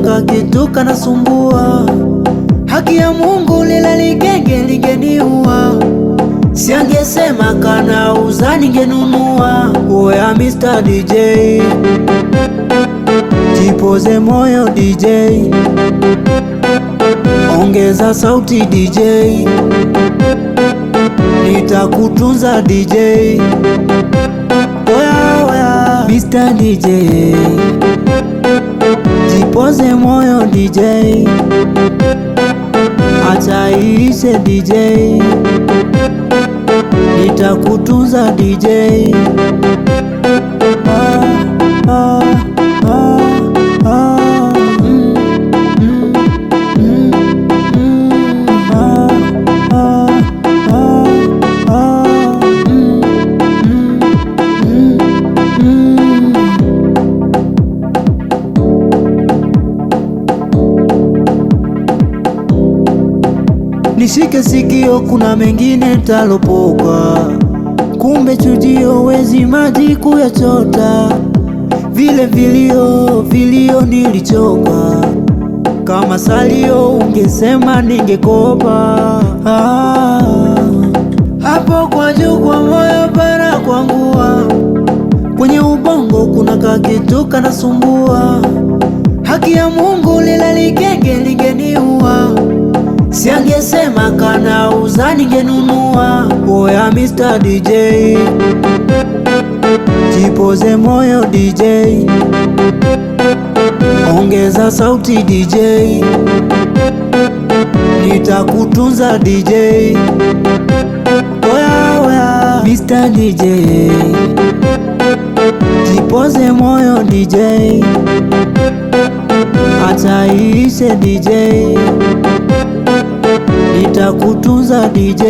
kuna kitu kanasumbua. Haki ya Mungu lila ligenge lingeniua. Siangesema kanauza ningenunua. Oya Mr. DJ, jipoze moyo DJ, ongeza sauti DJ, nitakutunza DJ. Oya oya Mr. DJ, jipoze moyo DJ, acha iishe DJ, nitakutunza DJ. Nishike sikio, kuna mengine talopoka. Kumbe chujio wezi maji kuyachota. Vile vilio nilichoka. Kama salio ungesema ningekopa. Hapo kwa juu kwa moyo para kwangua. Kwenye ubongo kuna kitu kanasumbua. Haki ya Mungu lila ligenge lingeniua. Siangesema kanauza ningenunua. Oya Mr. DJ, jipoze moyo DJ, ongeza sauti DJ, nitakutunza DJ. Oya oya Mr. DJ, jipoze moyo DJ, acha iishe DJ, nitakutunza DJ.